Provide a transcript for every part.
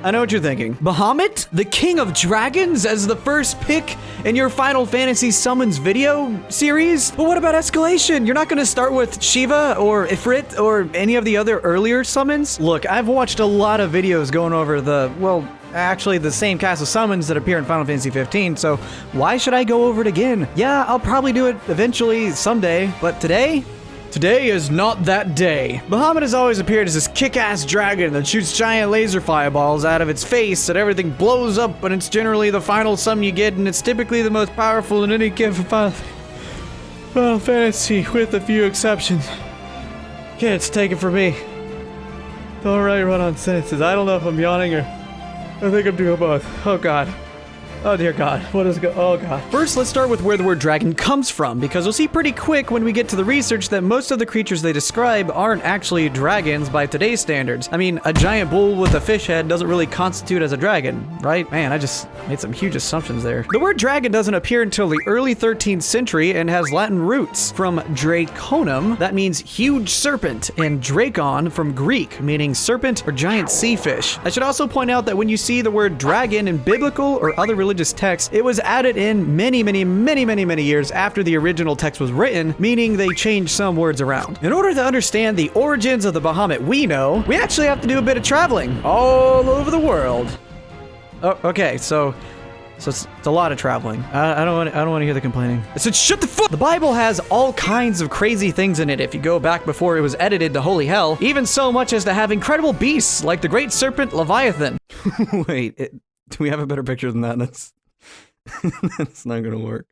I know what you're thinking. Bahamut, the king of dragons, as the first pick in your Final Fantasy Summons video series? But what about escalation? You're not gonna start with Shiva or Ifrit or any of the other earlier summons? Look, I've watched a lot of videos going over actually the same cast of summons that appear in Final Fantasy 15, so why should I go over it again? Yeah, I'll probably do it eventually, someday, but today is not that day. Bahamut has always appeared as this kick-ass dragon that shoots giant laser fireballs out of its face and everything blows up, and it's generally the final summon you get, and it's typically the most powerful in any given Final Fantasy, with a few exceptions. Kids, take it from me. Don't run on sentences. I don't know if I'm yawning or... I think I'm doing both. Oh god. Oh dear god. What is oh god. First, let's start with where the word dragon comes from, because we'll see pretty quick when we get to the research that most of the creatures they describe aren't actually dragons by today's standards. I mean, a giant bull with a fish head doesn't really constitute as a dragon, right? Man, I just made some huge assumptions there. The word dragon doesn't appear until the early 13th century and has Latin roots. From draconum, that means huge serpent, and drakon from Greek, meaning serpent or giant sea fish. I should also point out that when you see the word dragon in biblical or other religious text, it was added in many years after the original text was written, meaning they changed some words around. In order to understand the origins of the Bahamut we know, we actually have to do a bit of traveling all over the world. Oh, okay, so it's a lot of traveling. I don't want to hear the complaining. I said, shut the fuck! The Bible has all kinds of crazy things in it if you go back before it was edited to holy hell, even so much as to have incredible beasts like the great serpent Leviathan. Wait, do we have a better picture than that? That's not gonna work.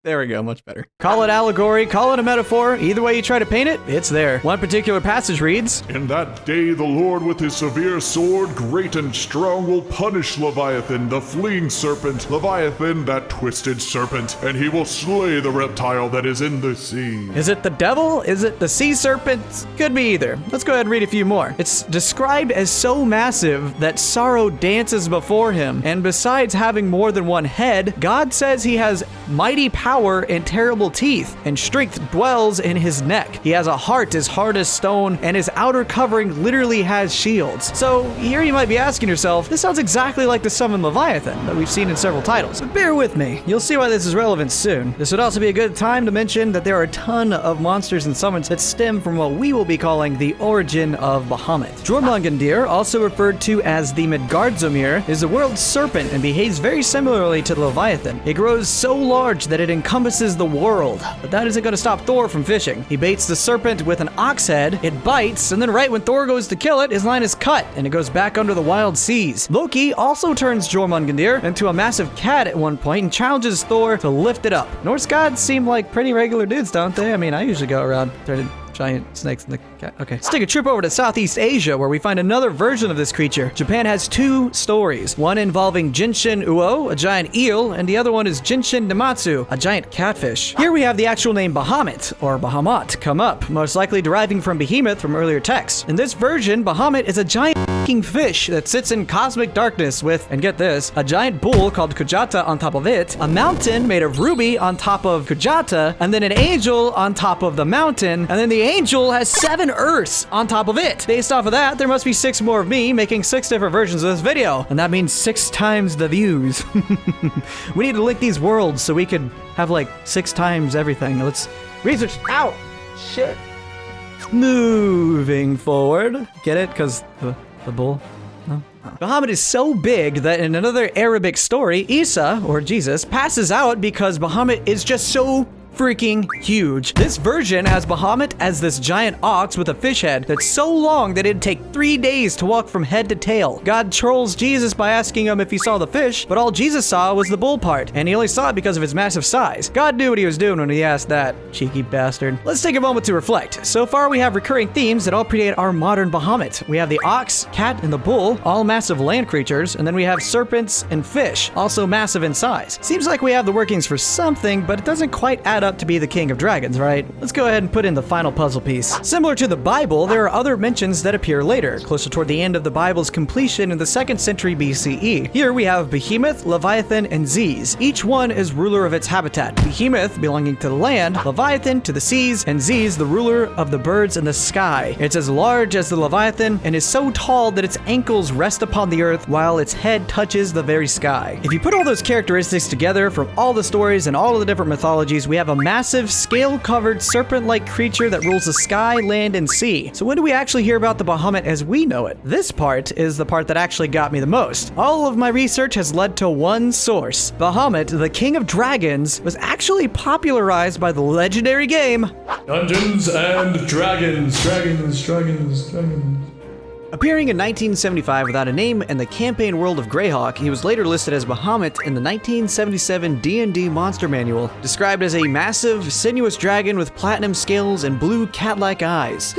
There we go, much better. Call it allegory, call it a metaphor, either way you try to paint it, it's there. One particular passage reads, "In that day the Lord with his severe sword, great and strong, will punish Leviathan, the fleeing serpent, Leviathan, that twisted serpent, and he will slay the reptile that is in the sea." Is it the devil? Is it the sea serpent? Could be either. Let's go ahead and read a few more. It's described as so massive that sorrow dances before him, and besides having more than one head, God says he has mighty power and terrible teeth, and strength dwells in his neck. He has a heart as hard as stone, and his outer covering literally has shields. So here you might be asking yourself, this sounds exactly like the summon Leviathan that we've seen in several titles. But bear with me, you'll see why this is relevant soon. This would also be a good time to mention that there are a ton of monsters and summons that stem from what we will be calling the origin of Bahamut. Jormungandr, also referred to as the Midgardzomir, is the world's serpent and behaves very similarly to the Leviathan. It grows so large that it encompasses the world, but that isn't going to stop Thor from fishing. He baits the serpent with an ox head, it bites, and then right when Thor goes to kill it, his line is cut, and it goes back under the wild seas. Loki also turns Jormungandr into a massive cat at one point and challenges Thor to lift it up. Norse gods seem like pretty regular dudes, don't they? I mean, I usually go around turning giant snakes in the cat. Okay. Let's take a trip over to Southeast Asia where we find another version of this creature. Japan has two stories, one involving Jinshin Uo, a giant eel, and the other one is Jinshin Namatsu, a giant catfish. Here we have the actual name Bahamut, or Bahamut, come up, most likely deriving from behemoth from earlier texts. In this version, Bahamut is a giant fish that sits in cosmic darkness with, and get this, a giant bull called Kujata on top of it, a mountain made of ruby on top of Kujata, and then an angel on top of the mountain, and then the angel has 7 Earths on top of it. Based off of that, there must be 6 more of me making 6 different versions of this video, and that means 6 times the views. We need to link these worlds so we could have like 6 times everything. Let's research. Ow! Shit. Moving forward. Get it? Because the bull? No? Bahamut is so big that in another Arabic story, Isa, or Jesus, passes out because Bahamut is just so freaking huge. This version has Bahamut as this giant ox with a fish head that's so long that it'd take 3 days to walk from head to tail. God trolls Jesus by asking him if he saw the fish, but all Jesus saw was the bull part, and he only saw it because of his massive size. God knew what he was doing when he asked that, cheeky bastard. Let's take a moment to reflect. So far we have recurring themes that all predate our modern Bahamut. We have the ox, cat, and the bull, all massive land creatures, and then we have serpents and fish, also massive in size. Seems like we have the workings for something, but it doesn't quite add set up to be the king of dragons, right? Let's go ahead and put in the final puzzle piece. Similar to the Bible, there are other mentions that appear later, closer toward the end of the Bible's completion in the 2nd century BCE. Here we have Behemoth, Leviathan, and Z's. Each one is ruler of its habitat. Behemoth belonging to the land, Leviathan to the seas, and Z's the ruler of the birds in the sky. It's as large as the Leviathan and is so tall that its ankles rest upon the earth while its head touches the very sky. If you put all those characteristics together from all the stories and all of the different mythologies, we have a massive, scale-covered, serpent-like creature that rules the sky, land, and sea. So when do we actually hear about the Bahamut as we know it? This part is the part that actually got me the most. All of my research has led to one source. Bahamut, the king of dragons, was actually popularized by the legendary game Dungeons and Dragons. Appearing in 1975 without a name in the campaign world of Greyhawk, he was later listed as Bahamut in the 1977 D&D Monster Manual, described as a massive, sinuous dragon with platinum scales and blue cat-like eyes.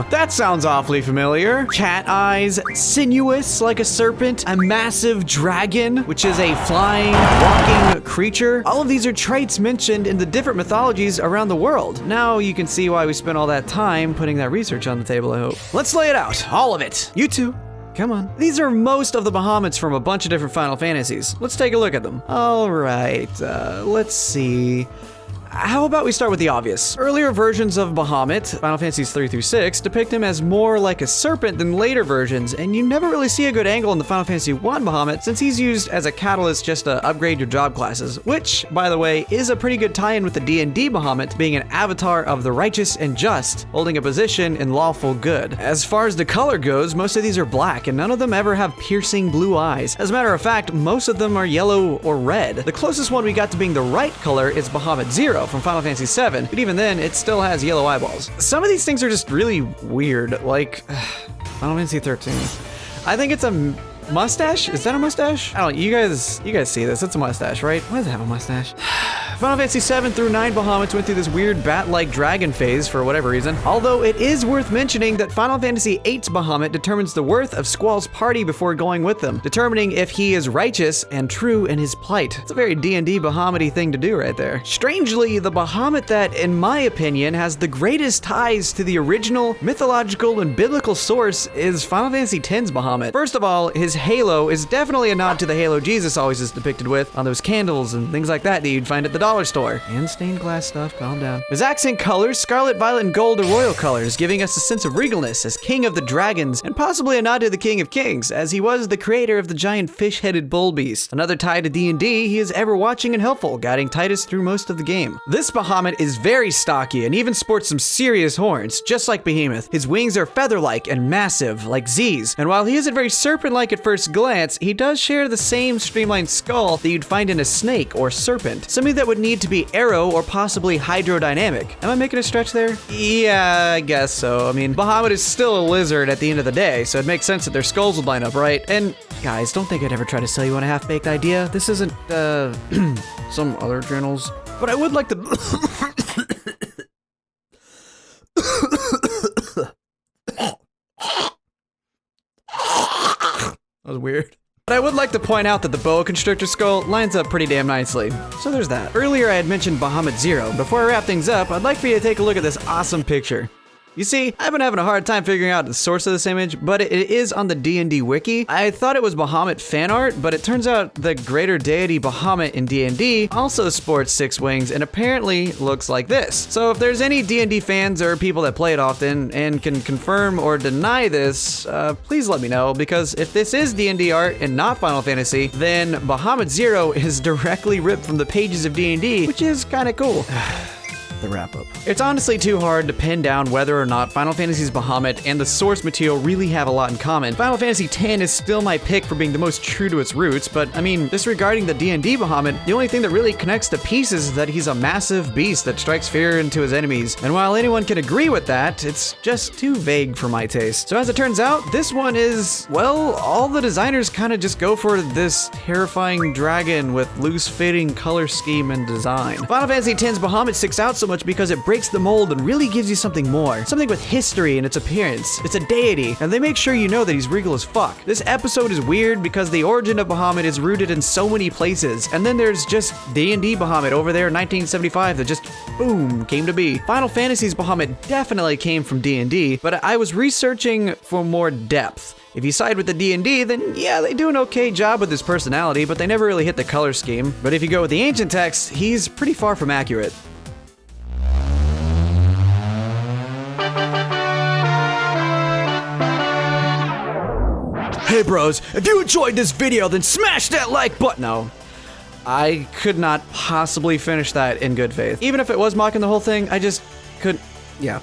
That sounds awfully familiar. Cat eyes, sinuous like a serpent, a massive dragon, which is a flying, walking creature. All of these are traits mentioned in the different mythologies around the world. Now you can see why we spent all that time putting that research on the table, I hope. Let's lay it out. All of it. You two. Come on. These are most of the Bahamuts from a bunch of different Final Fantasies. Let's take a look at them. All right, let's see. How about we start with the obvious? Earlier versions of Bahamut, Final Fantasies 3 through 6, depict him as more like a serpent than later versions, and you never really see a good angle in the Final Fantasy 1 Bahamut since he's used as a catalyst just to upgrade your job classes, which, by the way, is a pretty good tie-in with the D&D Bahamut being an avatar of the righteous and just, holding a position in lawful good. As far as the color goes, most of these are black, and none of them ever have piercing blue eyes. As a matter of fact, most of them are yellow or red. The closest one we got to being the right color is Bahamut Zero from Final Fantasy 7, but even then, it still has yellow eyeballs. Some of these things are just really weird, like Final Fantasy 13. I think it's a mustache? Is that a mustache? I don't know, you guys see this, it's a mustache, right? Why does it have a mustache? Final Fantasy 7 through 9 Bahamuts went through this weird bat-like dragon phase for whatever reason. Although it is worth mentioning that Final Fantasy 8's Bahamut determines the worth of Squall's party before going with them, determining if he is righteous and true in his plight. It's a very D&D Bahamut-y thing to do right there. Strangely, the Bahamut that, in my opinion, has the greatest ties to the original mythological and biblical source is Final Fantasy X's Bahamut. First of all, his halo is definitely a nod to the halo Jesus always is depicted with on those candles and things like that you'd find at the dollar store. And stained glass stuff, calm down. His accent colors, scarlet, violet, and gold, are royal colors, giving us a sense of regalness as king of the dragons, and possibly a nod to the king of kings, as he was the creator of the giant fish-headed bull beast. Another tie to D&D, he is ever watching and helpful, guiding Titus through most of the game. This Bahamut is very stocky and even sports some serious horns, just like Behemoth. His wings are feather-like and massive, like Z's, and while he isn't very serpent-like at first glance, he does share the same streamlined skull that you'd find in a snake or serpent, something that would need to be aero or possibly hydrodynamic. Am I making a stretch there? Yeah, I guess so. I mean, Bahamut is still a lizard at the end of the day, so it makes sense that their skulls would line up, right? And guys, don't think I'd ever try to sell you on a half-baked idea. This isn't, some other journals. But I would like to... That was weird. But I would like to point out that the boa constrictor skull lines up pretty damn nicely. So there's that. Earlier I had mentioned Bahamut Zero. Before I wrap things up, I'd like for you to take a look at this awesome picture. You see, I've been having a hard time figuring out the source of this image, but it is on the D&D wiki. I thought it was Bahamut fan art, but it turns out the greater deity Bahamut in D&D also sports 6 wings and apparently looks like this. So if there's any D&D fans or people that play it often and can confirm or deny this, please let me know, because if this is D&D art and not Final Fantasy, then Bahamut Zero is directly ripped from the pages of D&D, which is kinda cool. The wrap-up. It's honestly too hard to pin down whether or not Final Fantasy's Bahamut and the source material really have a lot in common. Final Fantasy X is still my pick for being the most true to its roots, but I mean, disregarding the D&D Bahamut, the only thing that really connects the pieces is that he's a massive beast that strikes fear into his enemies. And while anyone can agree with that, it's just too vague for my taste. So as it turns out, this one is, well, all the designers kind of just go for this terrifying dragon with loose-fitting color scheme and design. Final Fantasy X's Bahamut sticks out so much much because it breaks the mold and really gives you something more. Something with history in its appearance. It's a deity, and they make sure you know that he's regal as fuck. This episode is weird because the origin of Bahamut is rooted in so many places, and then there's just D&D Bahamut over there in 1975 that just, boom, came to be. Final Fantasy's Bahamut definitely came from D&D, but I was researching for more depth. If you side with the D&D, then yeah, they do an okay job with his personality, but they never really hit the color scheme. But if you go with the ancient texts, he's pretty far from accurate. Hey bros, if you enjoyed this video, then smash that like button. No, I could not possibly finish that in good faith. Even if it was mocking the whole thing, I just couldn't, yeah.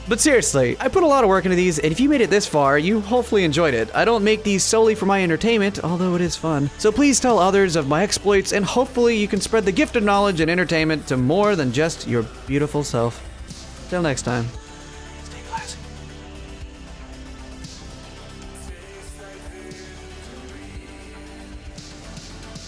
But seriously, I put a lot of work into these, and if you made it this far, you hopefully enjoyed it. I don't make these solely for my entertainment, although it is fun. So please tell others of my exploits, and hopefully you can spread the gift of knowledge and entertainment to more than just your beautiful self. Till next time.